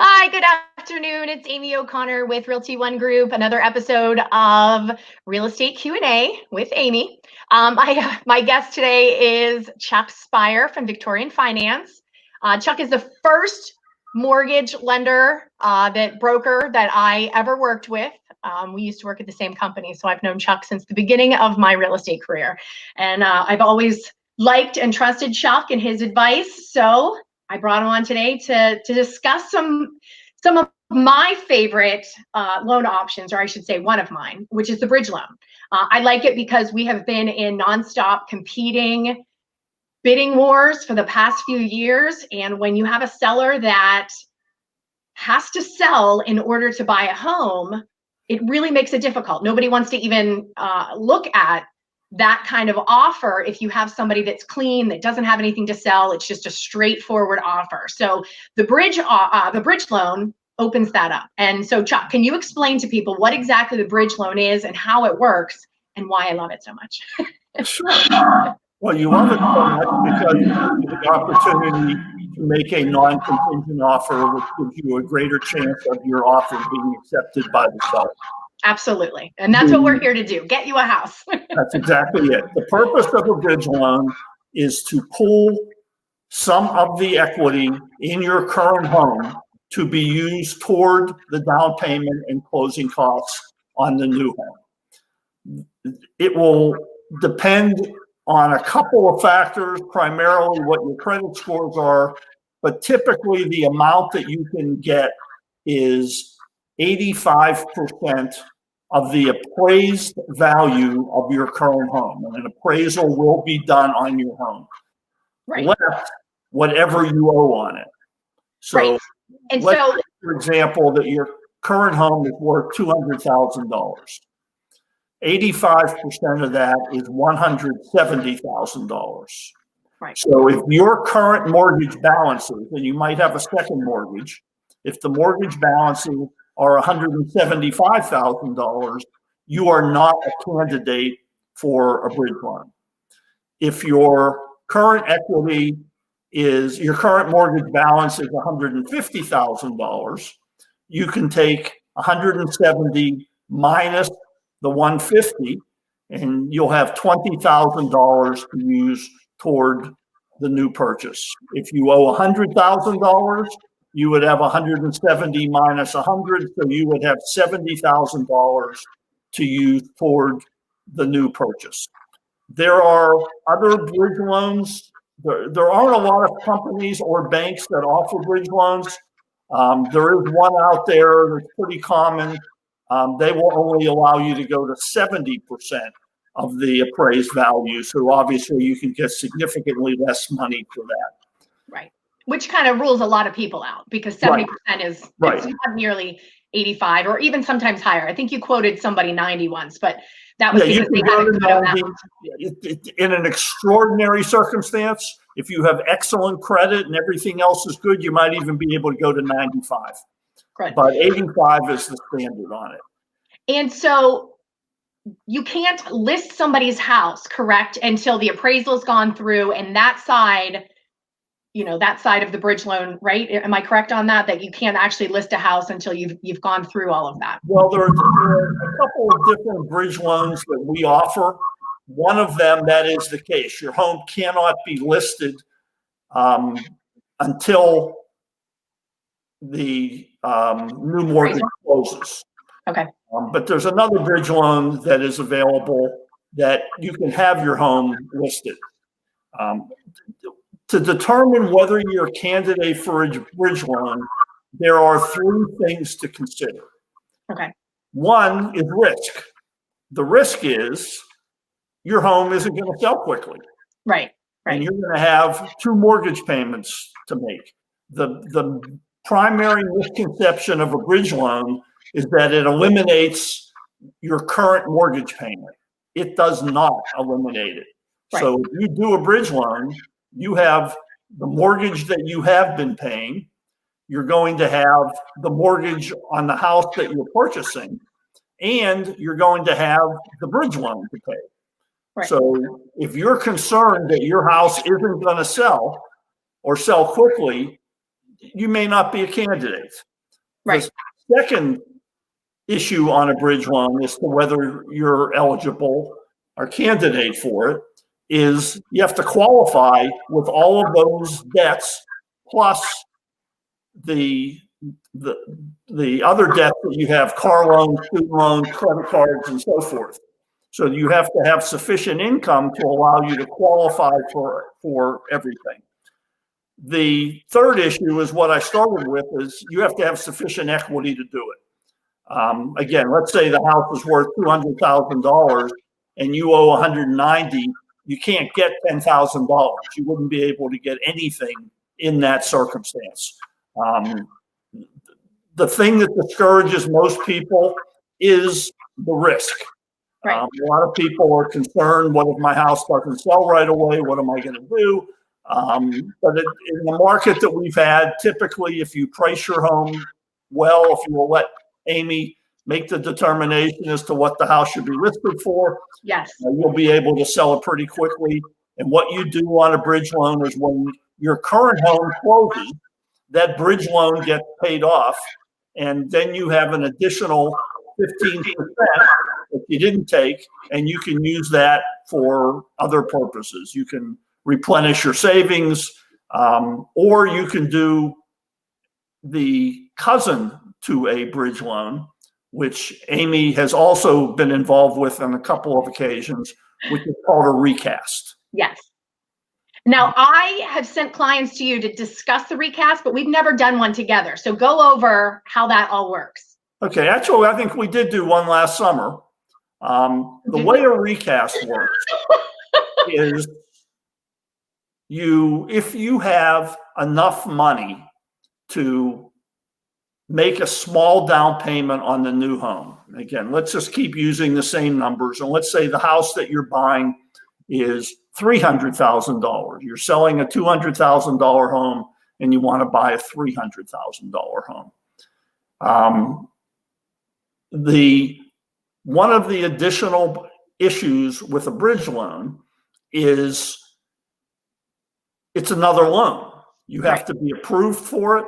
Hi, good afternoon. It's Aimee O'Connor with Realty One Group, another episode of Real Estate Q&A with Aimee. My guest today is Chuck Spirer from Victorian Finance. Chuck is the first mortgage lender, broker that I ever worked with. We used to work at the same company, so I've known Chuck since the beginning of my real estate career. And I've always liked and trusted Chuck and his advice, so I brought him on today to discuss some of my favorite loan options, or I should say one of mine, which is the bridge loan. I like it because we have been in nonstop competing bidding wars for the past few years. And when you have a seller that has to sell in order to buy a home, it really makes it difficult. Nobody wants to even look at that kind of offer if you have somebody that's clean, that doesn't have anything to sell. It's just a straightforward offer. So the bridge loan opens that up. And so Chuck, can you explain to people what exactly the bridge loan is and how it works and why I love it so much? Sure. Well, you love it so much because you have the opportunity to make a non-contingent offer, which gives you a greater chance of your offer being accepted by the seller. Absolutely. And that's what we're here to do, get you a house. That's exactly it. The purpose of a bridge loan is to pool some of the equity in your current home to be used toward the down payment and closing costs on the new home. It will depend on a couple of factors, primarily what your credit scores are, but typically the amount that you can get is 85% of the appraised value of your current home. And an appraisal will be done on your home. Right. Less whatever you owe on it. So, right. And let's say, for example, that your current home is worth $200,000. 85% of that is $170,000. Right. So if your current mortgage balances, and you might have a second mortgage, if the mortgage balances are $175,000, you are not a candidate for a bridge loan. If your current your current mortgage balance is $150,000, you can take 170 minus the 150, and you'll have $20,000 to use toward the new purchase. If you owe $100,000, you would have 170 minus 100, so you would have $70,000 to use toward the new purchase. There are other bridge loans. There aren't a lot of companies or banks that offer bridge loans. There is one out there that's pretty common. They will only allow you to go to 70% of the appraised value. So obviously you can get significantly less money for that. Right. Which kind of rules a lot of people out because 70% is right. It's not nearly 85 or even sometimes higher. I think you quoted somebody 90 once, but that was because they had a good amount. In an extraordinary circumstance, if you have excellent credit and everything else is good, you might even be able to go to 95. Correct. But 85 is the standard on it. And so you can't list somebody's house, correct, until the appraisal's gone through and that side of the bridge loan, right? Am I correct on that? That you can't actually list a house until you've gone through all of that? Well, there are a couple of different bridge loans that we offer. One of them, that is the case. Your home cannot be listed until the new mortgage closes. Okay. But there's another bridge loan that is available that you can have your home listed. To determine whether you're a candidate for a bridge loan, there are three things to consider. Okay. One is risk. The risk is your home isn't going to sell quickly. Right. And you're going to have two mortgage payments to make. The primary misconception of a bridge loan is that it eliminates your current mortgage payment. It does not eliminate it. Right. So if you do a bridge loan, you have the mortgage that you have been paying. You're going to have the mortgage on the house that you're purchasing, and you're going to have the bridge loan to pay. Right. So if you're concerned that your house isn't going to sell or sell quickly, you may not be a candidate. Right. The second issue on a bridge loan as to whether you're eligible or candidate for it is you have to qualify with all of those debts plus the other debts that you have, car loans, student loans, credit cards, and so forth. So you have to have sufficient income to allow you to qualify for everything. The third issue is what I started with, is you have to have sufficient equity to do it. Again, let's say the house is worth $200,000 and you owe 190. You can't get $10,000. You wouldn't be able to get anything in that circumstance. The thing that discourages most people is the risk. Right. A lot of people are concerned, what if my house doesn't sell right away? What am I going to do? But in the market that we've had, typically if you price your home well, if you will let Aimee make the determination as to what the house should be listed for, yes, you'll be able to sell it pretty quickly. And what you do on a bridge loan is when your current home closes, that bridge loan gets paid off, and then you have an additional 15% that you didn't take, and you can use that for other purposes. You can replenish your savings, or you can do the cousin to a bridge loan, which Aimee has also been involved with on a couple of occasions, which is called a recast. Yes. Now, I have sent clients to you to discuss the recast, but we've never done one together. So go over how that all works. Okay, actually, I think we did do one last summer. The way a recast works is if you have enough money to make a small down payment on the new home. Again, let's just keep using the same numbers. And let's say the house that you're buying is $300,000. You're selling a $200,000 home and you want to buy a $300,000 home. One of the additional issues with a bridge loan is it's another loan. You have to be approved for it.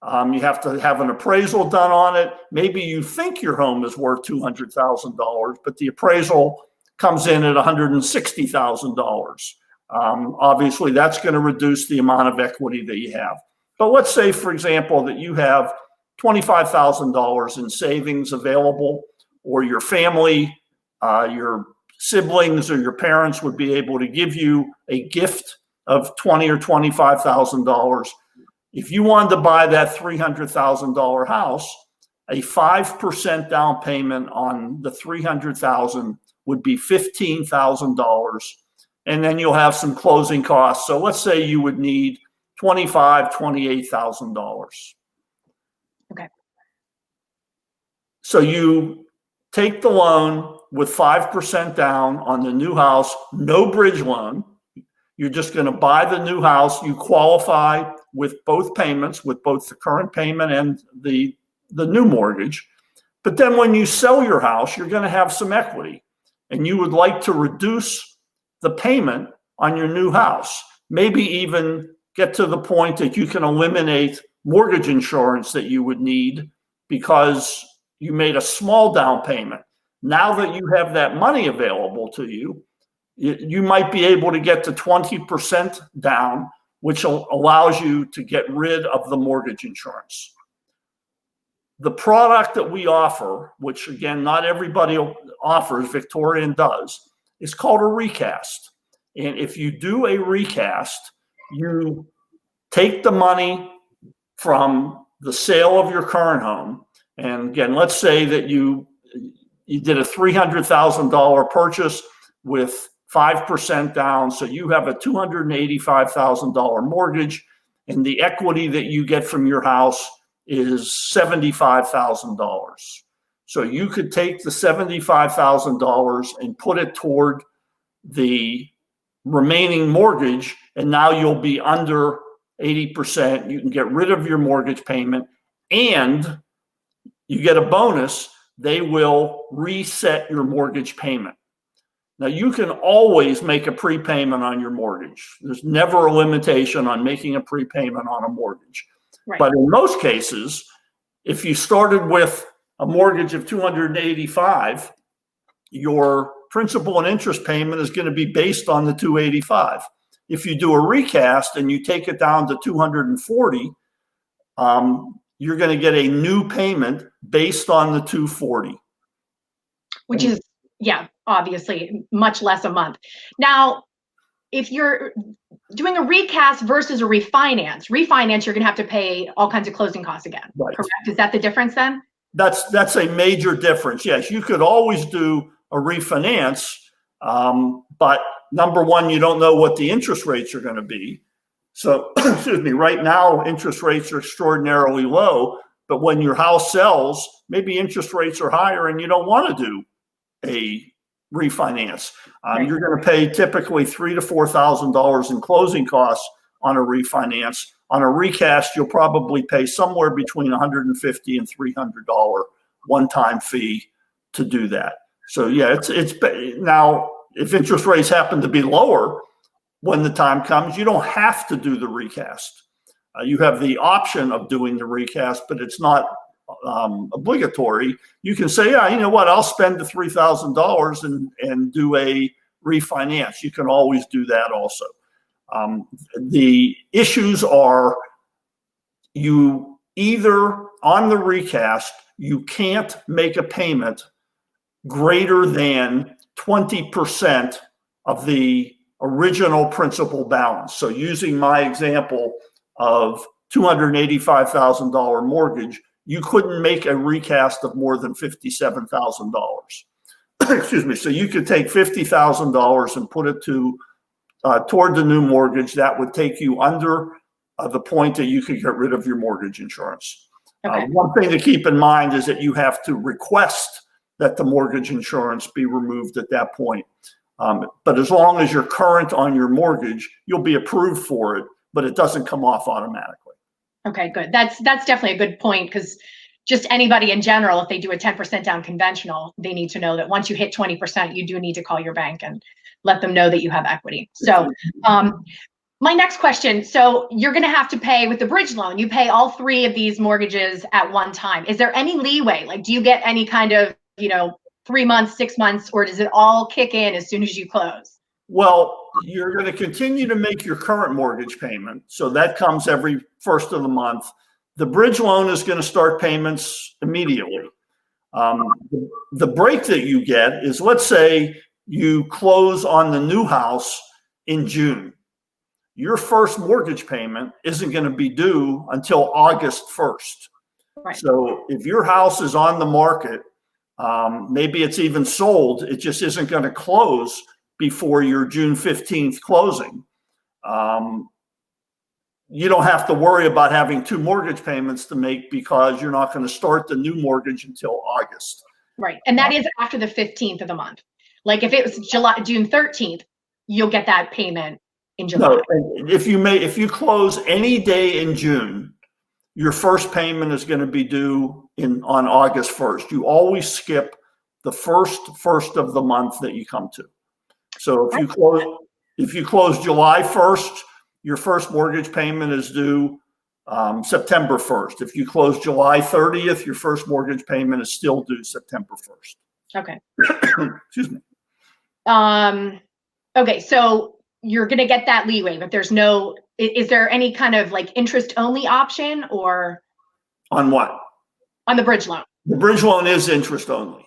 You have to have an appraisal done on it. Maybe you think your home is worth $200,000, but the appraisal comes in at $160,000. Obviously, that's going to reduce the amount of equity that you have. But let's say, for example, that you have $25,000 in savings available, or your family, your siblings or your parents would be able to give you a gift of $20,000 or $25,000. If you wanted to buy that $300,000 house, a 5% down payment on the $300,000 would be $15,000, and then you'll have some closing costs. So let's say you would need $25,000, $28,000. Okay. So you take the loan with 5% down on the new house, no bridge loan. You're just going to buy the new house. You qualify with both payments, with both the current payment and the new mortgage. But then when you sell your house, you're going to have some equity, and you would like to reduce the payment on your new house. Maybe even get to the point that you can eliminate mortgage insurance that you would need because you made a small down payment. Now that you have that money available to you, you might be able to get to 20% down, which allows you to get rid of the mortgage insurance. The product that we offer, which again, not everybody offers, Victorian does, is called a recast. And if you do a recast, you take the money from the sale of your current home. And again, let's say that you did a $300,000 purchase with 5% down. So you have a $285,000 mortgage, and the equity that you get from your house is $75,000. So you could take the $75,000 and put it toward the remaining mortgage, and now you'll be under 80%. You can get rid of your mortgage payment, and you get a bonus. They will reset your mortgage payment. Now, you can always make a prepayment on your mortgage. There's never a limitation on making a prepayment on a mortgage. Right. But in most cases, if you started with a mortgage of 285, your principal and interest payment is going to be based on the 285. If you do a recast and you take it down to 240, you're going to get a new payment based on the 240. Which is, yeah, obviously much less a month. Now, if you're doing a recast versus a refinance, you're going to have to pay all kinds of closing costs again. Right. Correct? Is that the difference then? That's a major difference. Yes, you could always do a refinance, but number one, you don't know what the interest rates are going to be. So, excuse me, right now, interest rates are extraordinarily low, but when your house sells, maybe interest rates are higher and you don't want to do a refinance. Right. You're going to pay typically $3,000 to $4,000 in closing costs on a refinance. On a recast, you'll probably pay somewhere between $150 and $300 one-time fee to do that. So yeah, it's now if interest rates happen to be lower when the time comes, you don't have to do the recast. You have the option of doing the recast, but it's not obligatory. You can say, yeah, you know what, I'll spend the $3,000 and do a refinance. You can always do that also. The issues are you either on the recast, you can't make a payment greater than 20% of the original principal balance. So using my example of $285,000 mortgage, you couldn't make a recast of more than $57,000. Excuse me. So you could take $50,000 and put it toward the new mortgage. That would take you under the point that you could get rid of your mortgage insurance. Okay. One thing to keep in mind is that you have to request that the mortgage insurance be removed at that point. But as long as you're current on your mortgage, you'll be approved for it, but it doesn't come off automatically. Okay, good. That's definitely a good point, because just anybody in general, if they do a 10% down conventional, they need to know that once you hit 20%, you do need to call your bank and let them know that you have equity. So my next question, so you're going to have to pay with the bridge loan, you pay all three of these mortgages at one time. Is there any leeway? Like, do you get any kind of, 3 months, 6 months, or does it all kick in as soon as you close? Well, you're going to continue to make your current mortgage payment. So that comes every first of the month. The bridge loan is going to start payments immediately. The break that you get is, let's say you close on the new house in June. Your first mortgage payment isn't going to be due until August 1st. Right. So if your house is on the market, maybe it's even sold, it just isn't going to close before your June 15th closing. You don't have to worry about having two mortgage payments to make because you're not going to start the new mortgage until August. Right. And that is after the 15th of the month. Like if it was June 13th, you'll get that payment in July. No, if you close any day in June, your first payment is going to be due on August 1st. You always skip the first of the month that you come to. So if you close July 1st, your first mortgage payment is due September 1st. If you close July 30th, your first mortgage payment is still due September 1st. Okay. Excuse me. Okay, so you're going to get that leeway, but is there any kind of like interest only option or? On what? On the bridge loan. The bridge loan is interest only.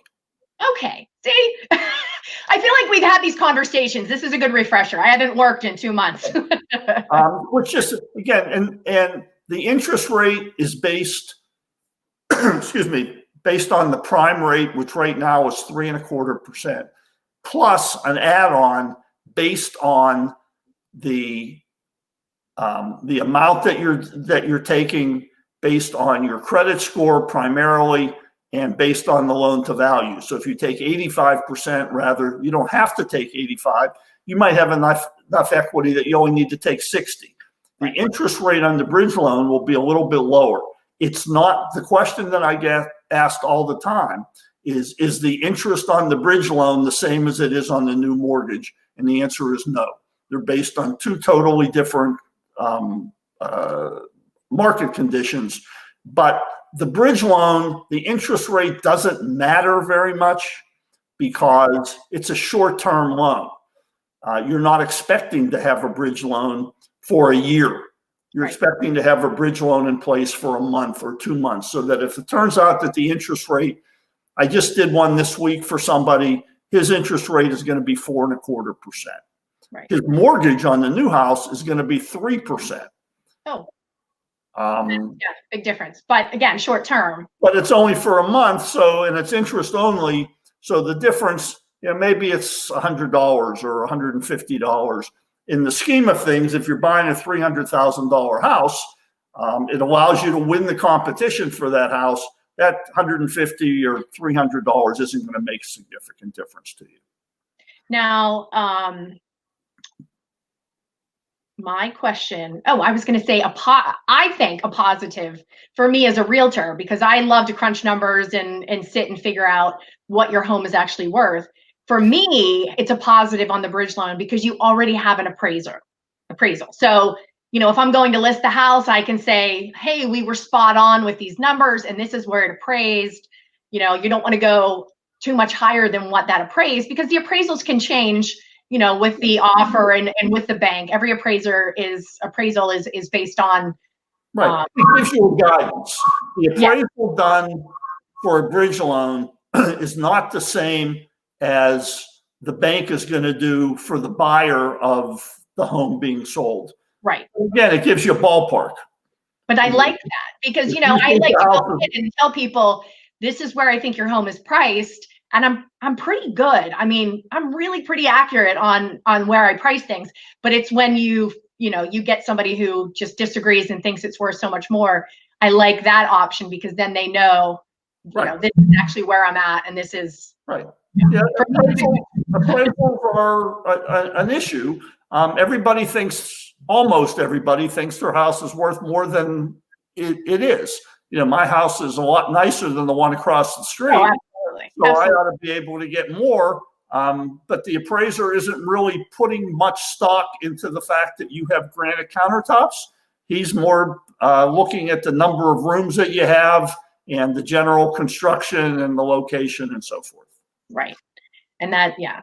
Okay. See, I feel like we've had these conversations. This is a good refresher. I haven't worked in 2 months. Which just, again, and the interest rate is based, excuse me, based on the prime rate, which right now is 3.25%, plus an add-on based on the amount that you're taking based on your credit score primarily and based on the loan to value. So if you take 85%, you don't have to take 85. You might have enough equity that you only need to take 60. The interest rate on the bridge loan will be a little bit lower. It's not the question that I get asked all the time is the interest on the bridge loan the same as it is on the new mortgage? And the answer is no. They're based on two totally different market conditions. But the bridge loan, the interest rate doesn't matter very much because it's a short-term loan. You're not expecting to have a bridge loan for a year. You're expecting to have a bridge loan in place for a month or 2 months, so that if it turns out that the interest rate, I just did one this week for somebody, his interest rate is going to be 4.25%. Right. His mortgage on the new house is going to be 3%. Oh. Yeah, big difference. But again, short term. But it's only for a month, so, and it's interest only. So the difference, maybe it's $100 or $150. In the scheme of things, if you're buying a $300,000 house, it allows you to win the competition for that house. That $150 or $300 isn't going to make a significant difference to you. Now, my question, I was going to say, I think a positive for me as a realtor, because I love to crunch numbers and sit and figure out what your home is actually worth. For me, it's a positive on the bridge loan because you already have an appraisal. So, if I'm going to list the house, I can say, hey, we were spot on with these numbers and this is where it appraised. You don't want to go too much higher than what that appraised, because the appraisals can change, with the offer and with the bank. Every appraisal is based on. Right. It gives you guidance. The appraisal done for a bridge loan is not the same as the bank is going to do for the buyer of the home being sold. Right. Again, it gives you a ballpark. But I like that because, I like to go in and tell people, this is where I think your home is priced. And I'm pretty good. I mean, I'm really pretty accurate on where I price things, but it's when you get somebody who just disagrees and thinks it's worth so much more. I like that option because then they know, this is actually where I'm at. And this is right. Yeah. Appraisals are an issue. Almost everybody thinks their house is worth more than it is. My house is a lot nicer than the one across the street. Oh, absolutely. So I ought to be able to get more. But the appraiser isn't really putting much stock into the fact that you have granite countertops. He's more looking at the number of rooms that you have and the general construction and the location and so forth. Right. And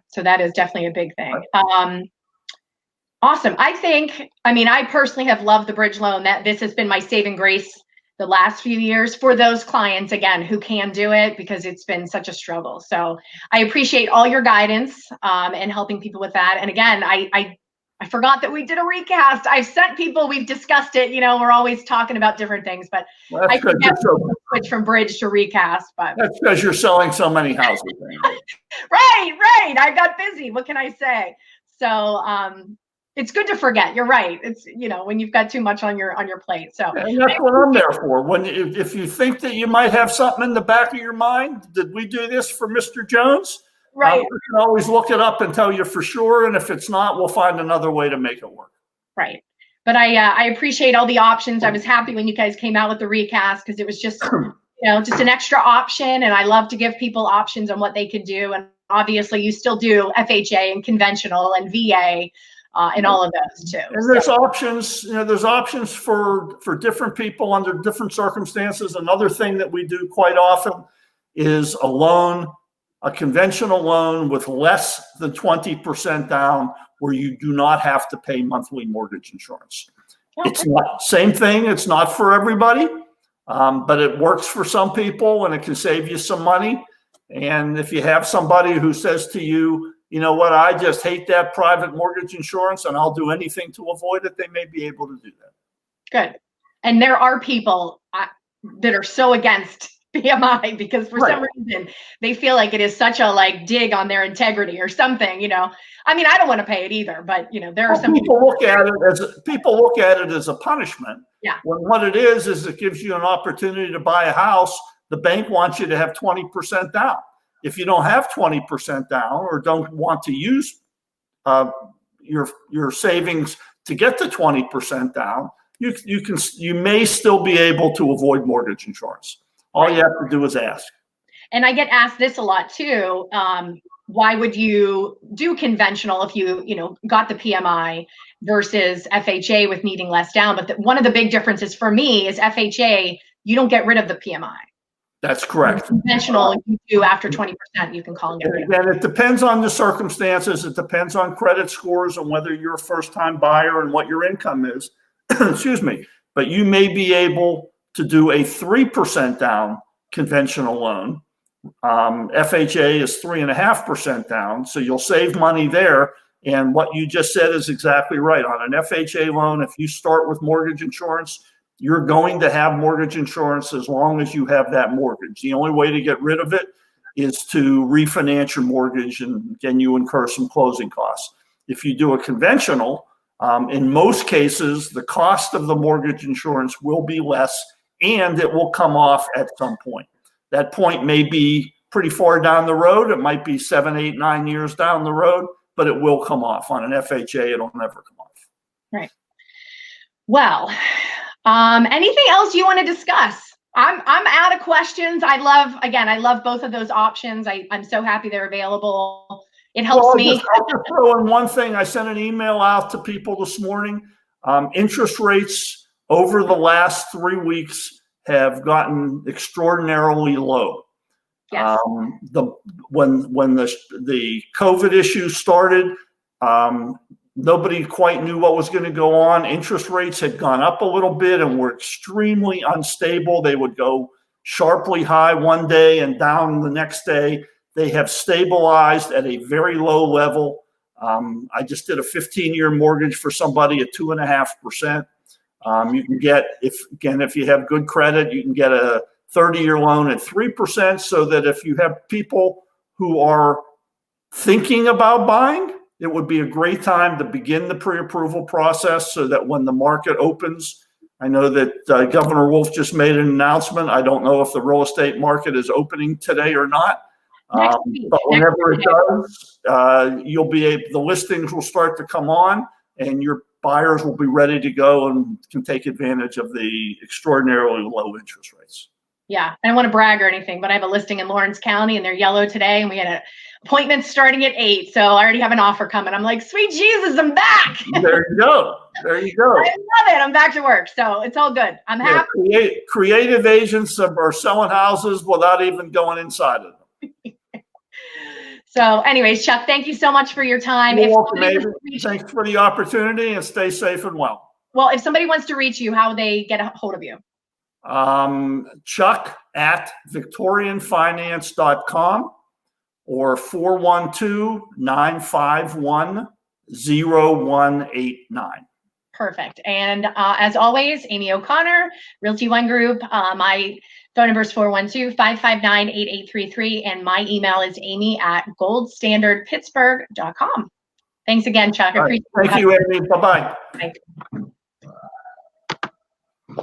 so that is definitely a big thing. Awesome. I personally have loved the bridge loan. That this has been my saving grace the last few years for those clients, again, who can do it, because it's been such a struggle. So I appreciate all your guidance and helping people with that. And again, I forgot that we did a recast. I've sent people, we've discussed it, we're always talking about different things, but I think switch from bridge to recast. But that's because you're selling so many houses. Right. I got busy. What can I say? So it's good to forget. You're right. It's, when you've got too much on your plate. So and that's what I'm there for. If you think that you might have something in the back of your mind, did we do this for Mr. Jones? Right. We can always look it up and tell you for sure. And if it's not, we'll find another way to make it work. Right. But I appreciate all the options. I was happy when you guys came out with the recast, because it was just, just an extra option. And I love to give people options on what they could do. And obviously you still do FHA and conventional and VA and all of those too. And there's options, there's options for different people under different circumstances. Another thing that we do quite often is a conventional loan with less than 20% down, where you do not have to pay monthly mortgage insurance. Okay. It's not same thing. It's not for everybody, but it works for some people and it can save you some money. And if you have somebody who says to you, you know what, I just hate that private mortgage insurance and I'll do anything to avoid it, they may be able to do that. Good. And there are people that are so against PMI because for some reason they feel like it is such a dig on their integrity or something, I don't want to pay it either, but there are some people look at it as a punishment. Yeah. When what it is it gives you an opportunity to buy a house. The bank wants you to have 20% down. If you don't have 20% down or don't want to use your savings to get the 20% down, you may still be able to avoid mortgage insurance. All you have to do is ask. And I get asked this a lot too. Why would you do conventional if you got the PMI versus FHA with needing less down? But one of the big differences for me is FHA you don't get rid of the PMI. That's correct. Conventional, you do after 20%, you can call and get rid of it. And it depends on the circumstances. It depends on credit scores and whether you're a first-time buyer and what your income is. Excuse me. But you may be able to do a 3% down conventional loan. FHA is 3.5% down, so you'll save money there. And what you just said is exactly right. On an FHA loan, if you start with mortgage insurance, you're going to have mortgage insurance as long as you have that mortgage. The only way to get rid of it is to refinance your mortgage, and then you incur some closing costs. If you do a conventional, in most cases, the cost of the mortgage insurance will be less and it will come off at some point. That point may be pretty far down the road. It might be 7, 8, 9 years down the road, but it will come off. On an FHA, it'll never come off. Right. Well, anything else you want to discuss? I'm out of questions. I love both of those options. I'm so happy they're available. It helps me. I'll just throw in one thing. I sent an email out to people this morning. Interest rates over the last 3 weeks have gotten extraordinarily low. Yes. When the COVID issue started, nobody quite knew what was going to go on. Interest rates had gone up a little bit and were extremely unstable. They would go sharply high one day and down the next day. They have stabilized at a very low level. I just did a 15-year mortgage for somebody at 2.5%. You can get, if you have good credit, you can get a 30-year loan at 3%, so that if you have people who are thinking about buying, it would be a great time to begin the pre-approval process so that when the market opens, I know that Governor Wolf just made an announcement. I don't know if the real estate market is opening today or not. But whenever it does, the listings will start to come on and your buyers will be ready to go and can take advantage of the extraordinarily low interest rates. Yeah, I don't want to brag or anything, but I have a listing in Lawrence County and they're yellow today, and we had an appointment starting at 8. So I already have an offer coming. I'm like, sweet Jesus, I'm back. There you go. There you go. I love it. I'm back to work. So it's all good. I'm happy. Creative agents are selling houses without even going inside of them. So anyways, Chuck, thank you so much for your time. You're welcome, Aimee. Thanks for the opportunity, and stay safe and well. Well, if somebody wants to reach you, how they get a hold of you? Chuck at victorianfinance.com or 412-951-0189. Perfect. And as always, Aimee O'Connor, Realty One Group. My phone number is 412-559-8833. And my email is aimee@goldstandardpittsburgh.com. Thanks again, Chuck. I appreciate it. Thank you, Aimee. Bye-bye. Bye.